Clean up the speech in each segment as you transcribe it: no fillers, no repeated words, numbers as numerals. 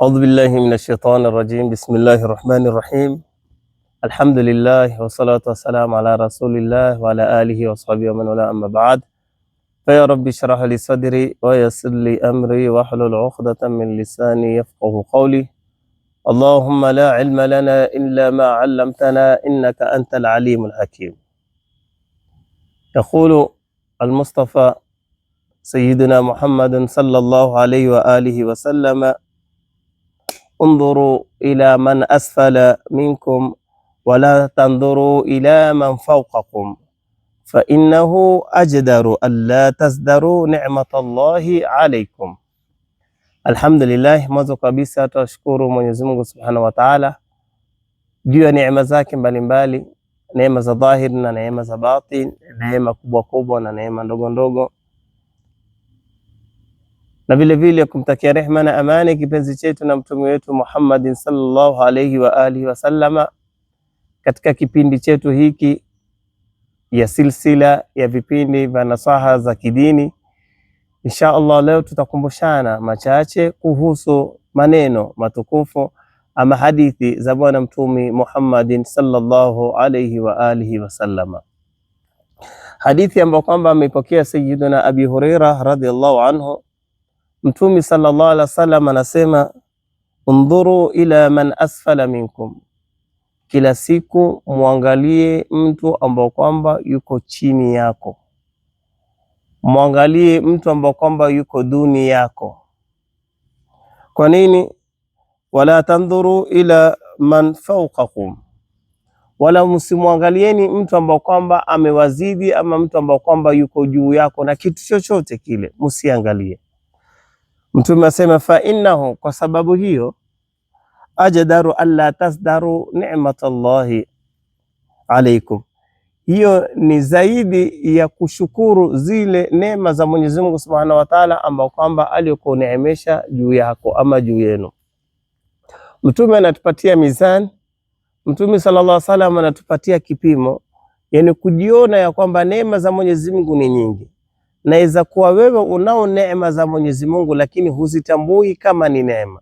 أعوذ بالله من الشيطان الرجيم. بسم الله الرحمن الرحيم. الحمد لله والصلاة والسلام على رسول الله وعلى آله وصحبه ومن والاه، أما بعد. فيا رب اشرح لي صدري ويسر لي أمري واحلل عقدة من لساني يفقه قولي. اللهم لا علم لنا إلا ما علمتنا إنك أنت العليم الحكيم. يقول المصطفى سيدنا محمد صلى الله عليه وآله وسلم: انظروا إلى من أسفل منكم ولا تنظروا إلى من فوقكم فإنه أجدر ألا تزدروا نعمة الله عليكم. Alhamdulillah, mwanzo kabisa tunashukuru Mwenyezi Mungu Subhanahu wa Ta'ala juu ya neema zake mbalimbali, neema za dhahir na neema za batin, neema kubwa kubwa na neema ndogo ndogo, na vile vile kumtakia rehema na amani kipenzi chetu na mtume wetu Muhammad sallallahu alayhi wa alihi wasallama, katika kipindi chetu hiki ya silsila ya vipindi vya nasaha za kidini. Insha Allah, leo tutakumbushana machache kuhusu maneno matukufu ama hadithi za bwana mtume Muhammad sallallahu alayhi wa alihi wasallama. Hadithi ambayo kwamba amepokea Sayyiduna Abi Huraira radhiyallahu anhu. Mtume sallallahu alaihi wasallam anasema, undhuru ila man asfala minkum, kila siku muangalie mtu ambao kwamba yuko chini yako, muangalie mtu ambao kwamba yuko duni yako. Kwa nini? Wala tandhuru ila man fawqakum, wala msimuangalieni mtu ambao kwamba amewazidi ama mtu ambao kwamba yuko juu yako na kitu chochote kile, msiangalie. Mtume asema fa innahu, kwa sababu hiyo, ajdaru alla tasdaru ni'matallahi alaykum, hiyo ni zaidi ya kushukuru zile neema za Mwenyezi Mungu Subhanahu wa Ta'ala ambao kwamba aliyokuneemesha juu yako ama juu yenu. Mtume anatupatia mizani, Mtume sallallahu alaihi wasallam anatupatia kipimo, yani kujiona ya kwamba neema za Mwenyezi Mungu ni nyingi. Naweza kuwa wewe unao neema za Mwenyezi Mungu lakini huzitambui kama ni neema.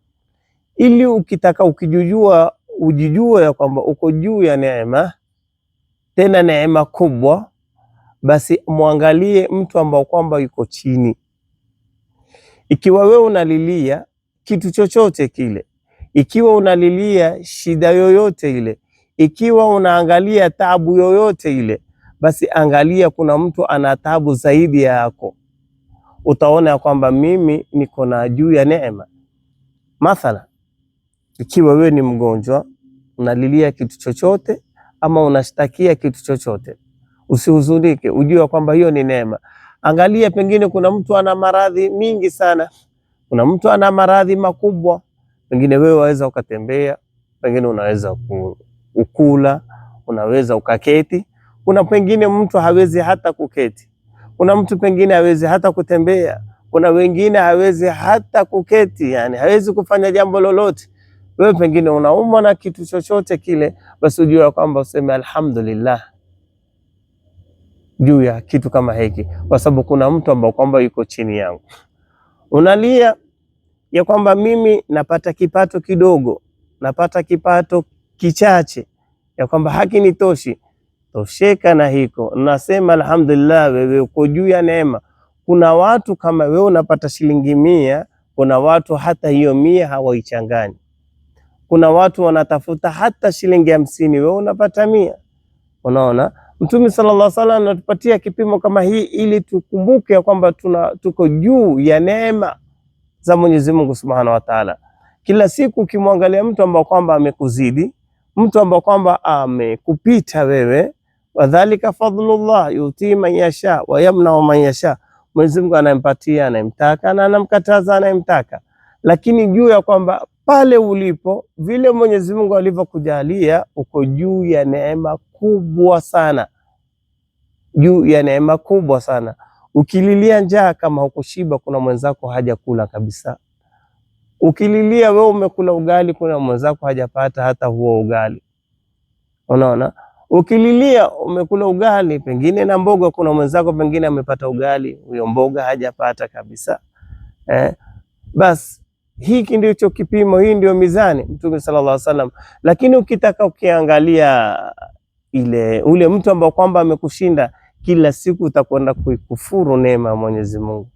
Ili ukitaka ukijujua, ujijue ya kwamba uko juu ya neema, tena neema kubwa, basi muangalie mtu ambao kwamba yuko chini. Ikiwa wewe unalilia kitu chochote kile, ikiwa unalilia shida yoyote ile, ikiwa unaangalia taabu yoyote ile, basi angalia kuna mtu ana taabu zaidi yako. Utaona ya kwamba mimi niko na juu ya neema. Mathala, ikiwa wewe ni mgonjwa, unalilia kitu chochote ama unashtakia kitu chochote, usihuzunike, ujue kwamba hiyo ni neema. Angalia, pengine kuna mtu ana maradhi mingi sana, kuna mtu ana maradhi makubwa, pengine wewe waweza ukatembea, pengine unaweza ukula, unaweza ukaketi. Kuna pengine mtu hawezi hata kuketi, kuna mtu pengine hawezi hata kutembea, kuna wengine hawezi hata kuketi, yani hawezi kufanya jambo lolote. Wewe pengine unaumwa na kitu chochote kile, basi ujue kwamba useme alhamdulillah juu ya kitu kama hiki, kwa sababu kuna mtu ambao kwamba yuko chini yangu. Unalia ya kwamba mimi napata kipato kidogo, napata kipato kichache, ya kwamba hakinitoshi. Tosheka na hiko, nasema alhamdulillah, wewe uko juu ya neema. Kuna watu kama wewe unapata shilingi 100, kuna watu hata hiyo 100 hawaichangani. Kuna watu wanatafuta hata shilingi 50, wewe unapata 100. Unaona, Mtume sallallahu alaihi wasallam anatupatia kipimo kama hii ili tukumbuke kwamba tuko juu ya neema za Mwenyezi Mungu Subhanahu wa Ta'ala. Kila siku ukimwangalia mtu ambao kwamba amekuzidi, mtu ambao kwamba amekupita wewe, wadhalika fadlullah yuti man yasha wa yamna man yasha, Mwenyezi Mungu anampatia anayemtaka na anamkataza anayemtaka. Lakini juu ya kwamba pale ulipo, vile Mwenyezi Mungu alivyokujalia, uko juu ya neema kubwa sana, juu ya neema kubwa sana. Ukililia njaa kama hukushiba, kuna mwenzako hajakula kabisa. Ukililia wewe umekula ugali, kuna mwenzako hajapata hata huo ugali. Unaona, ukililia umekula ugali pengine na mboga, kuna mwenzako pengine amepata ugali, huyo mboga hajapata kabisa. Bas Hiki ndicho kipimo, hii ndio mizani Mtume sallallahu alaihi wasallam. Lakini ukitaka ukiangalia ule mtu ambao kwamba amekushinda, kila siku utakwenda kuikufuru neema ya Mwenyezi Mungu,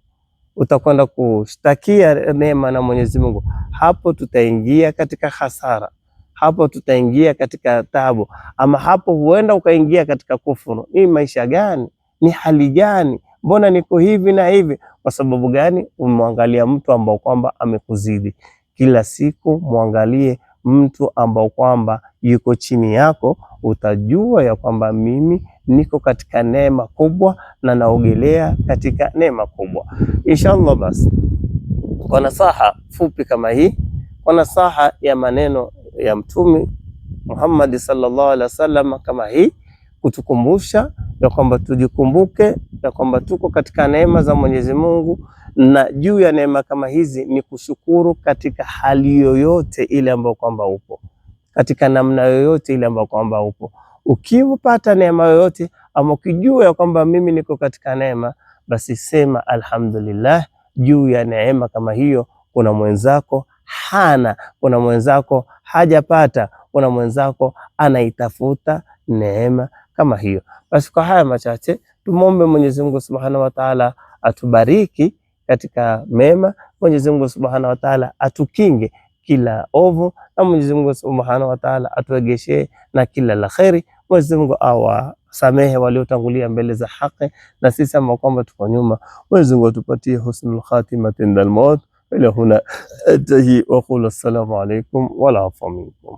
utakwenda kushtakia neema na Mwenyezi Mungu. Hapo tutaingia katika hasara, hapo tutaingia katika taabu, ama hapo huenda ukaingia katika kufuru. Ni maisha gani? Ni hali gani? Mbona niko hivi na hivi? Kwa sababu gani? Umwangalia mtu ambao kwamba amekuzidi. Kila siku muangalie mtu ambao kwamba yuko chini yako, utajua ya kwamba mimi niko katika neema kubwa na naogelea katika neema kubwa. Inshallah, basi kwa nasaha fupi kama hii, kwa nasaha ya maneno ya Mtume Muhammad sallallahu alaihi wasallam kama hii, kutukumbusha ya kwamba tujikumbuke ya kwamba tuko katika neema za Mwenyezi Mungu, na juu ya neema kama hizi ni kushukuru katika hali yoyote ile ambayo kwamba upo, katika namna yoyote ile ambayo kwamba upo. Ukipata neema yoyote ama ukijua ya kwamba mimi niko katika neema, basi sema alhamdulillah juu ya neema kama hiyo. Kuna mwenzako hana, kuna mwenzako hajapata, kuna mwenzako anaitafuta neema kama hiyo. Basi kwa haya machache tumombe Mwenyezi Mungu Subhanahu wa Ta'ala atubariki katika mema. Mwenyezi Mungu Subhanahu wa Ta'ala atukinge kila ovu, na Mwenyezi Mungu Subhanahu wa Ta'ala atuegeshe na kila la kheri. Mwenyezi Mungu awasamehe waliotangulia mbele za haki, na sisi ambao kwamba tuko nyuma, Mwenyezi Mungu atupatie husnul khatima indal maut. Ila huna atahi wa qul assalamu alaykum wa la afa minkum.